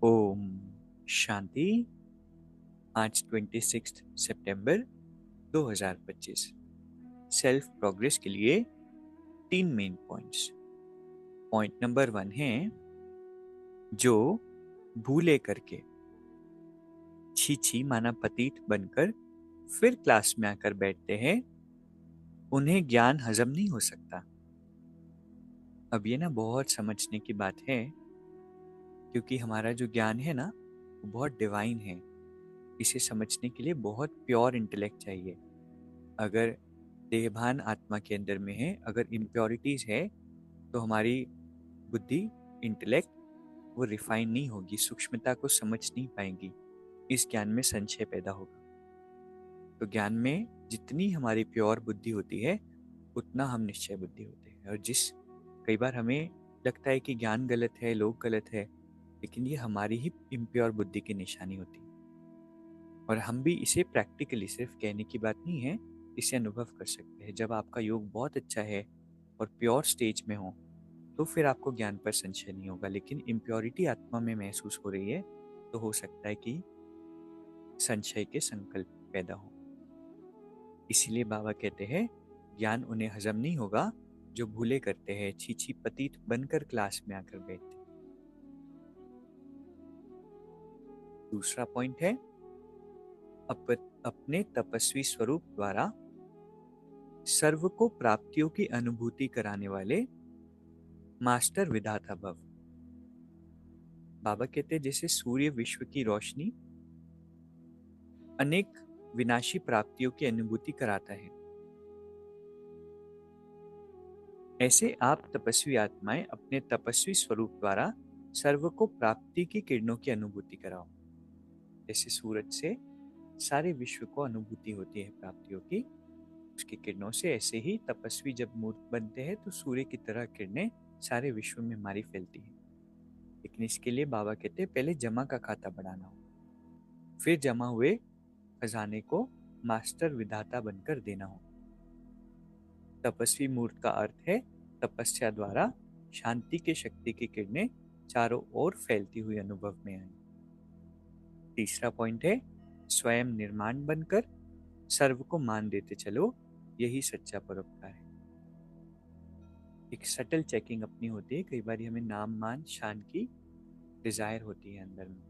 ओम शांति। आज 26 सितंबर 2025। Self progress के लिए 3 मेन पॉइंट्स। पॉइंट नंबर 1 है, जो भूले करके छी माना पतित बनकर फिर क्लास में आकर बैठते हैं, उन्हें ज्ञान हजम नहीं हो सकता। अब ये ना बहुत समझने की बात है, क्योंकि हमारा जो ज्ञान है ना, वो बहुत डिवाइन है। इसे समझने के लिए बहुत प्योर इंटेलेक्ट चाहिए। अगर देहभान आत्मा के अंदर में है, अगर इम्प्योरिटीज है, तो हमारी बुद्धि, इंटेलेक्ट वो रिफाइन नहीं होगी, सूक्ष्मता को समझ नहीं पाएंगी। इस ज्ञान में संशय पैदा होगा। तो ज्ञान में जितनी हमारी प्योर बुद्धि होती है, उतना हम निश्चय बुद्धि होते हैं। और कई बार हमें लगता है कि ज्ञान गलत है, लोग गलत है, लेकिन ये हमारी ही इम्प्योर बुद्धि की निशानी होती है। और हम भी इसे प्रैक्टिकली, सिर्फ कहने की बात नहीं है, इसे अनुभव कर सकते हैं। जब आपका योग बहुत अच्छा है और प्योर स्टेज में हो, तो फिर आपको ज्ञान पर संशय नहीं होगा। लेकिन इम्प्योरिटी आत्मा में महसूस हो रही है, तो हो सकता है कि संशय के संकल्प पैदा हो। इसीलिए बाबा कहते हैं, ज्ञान उन्हें हजम नहीं होगा जो भूले करते हैं, छी पतित बनकर क्लास में आकर बैठते। दूसरा पॉइंट है, अपने तपस्वी स्वरूप द्वारा सर्व को प्राप्तियों की अनुभूति कराने वाले मास्टर विधाता भव। बाबा कहते हैं, जैसे सूर्य विश्व की रोशनी अनेक विनाशी प्राप्तियों की अनुभूति कराता है, ऐसे आप तपस्वी आत्माएं अपने तपस्वी स्वरूप द्वारा सर्व को प्राप्ति की किरणों की अनुभूति कराओ। जैसे सूरज से सारे विश्व को अनुभूति होती है प्राप्तियों की, उसकी किरणों से, ऐसे ही तपस्वी जब मूर्त बनते हैं तो सूर्य की तरह किरणें सारे विश्व में हमारी फैलती है। लेकिन इसके लिए बाबा कहते हैं, पहले जमा का खाता बढ़ाना हो, फिर जमा हुए खजाने को मास्टर विधाता बनकर देना हो। तपस्वी मूर्त का अर्थ है तपस्या द्वारा शांति के शक्ति की किरणें चारों ओर फैलती हुई अनुभव में आए। तीसरा पॉइंट है, स्वयं निर्माण बनकर सर्व को मान देते चलो, यही सच्चा परोपकार है। एक सटल चेकिंग अपनी होती है। कई बार हमें नाम मान शान की डिजायर होती है अंदर में,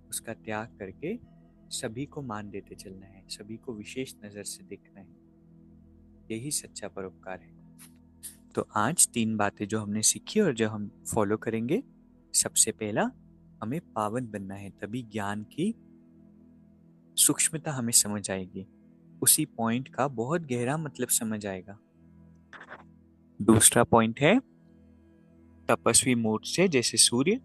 उसका त्याग करके सभी को मान देते चलना है, सभी को विशेष नजर से देखना है, यही सच्चा परोपकार है। तो आज 3 बातें जो हमने सीखी और जो हम फॉलो करेंगे। सबसे पहला, हमें पावन बनना है, तभी ज्ञान की सूक्ष्मता हमें समझ आएगी, उसी पॉइंट का बहुत गहरा मतलब समझ आएगा। दूसरा पॉइंट है, तपस्वी मूर्त से जैसे सूर्य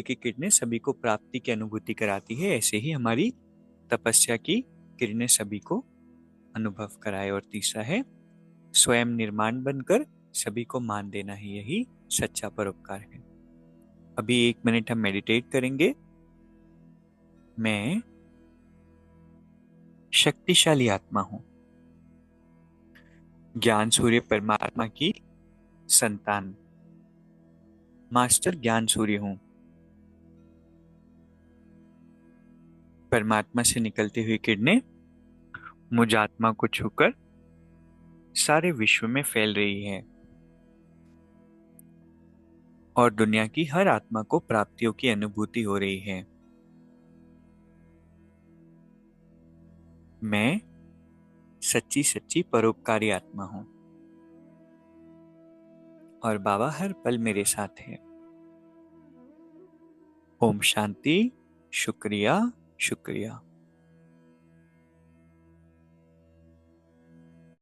की किरणें सभी को प्राप्ति की अनुभूति कराती है, ऐसे ही हमारी तपस्या की किरणें सभी को अनुभव कराए। और तीसरा है, स्वयं निर्माण बनकर सभी को मान देना ही, यही सच्चा परोपकार है। अभी 1 मिनट हम मेडिटेट करेंगे। मैं शक्तिशाली आत्मा हूं, ज्ञान सूर्य परमात्मा की संतान, मास्टर ज्ञान सूर्य हूं। परमात्मा से निकलती हुई किरणें मुझ आत्मा को छूकर सारे विश्व में फैल रही है और दुनिया की हर आत्मा को प्राप्तियों की अनुभूति हो रही है। मैं सच्ची सच्ची परोपकारी आत्मा हूं और बाबा हर पल मेरे साथ है। ओम शांति। शुक्रिया शुक्रिया।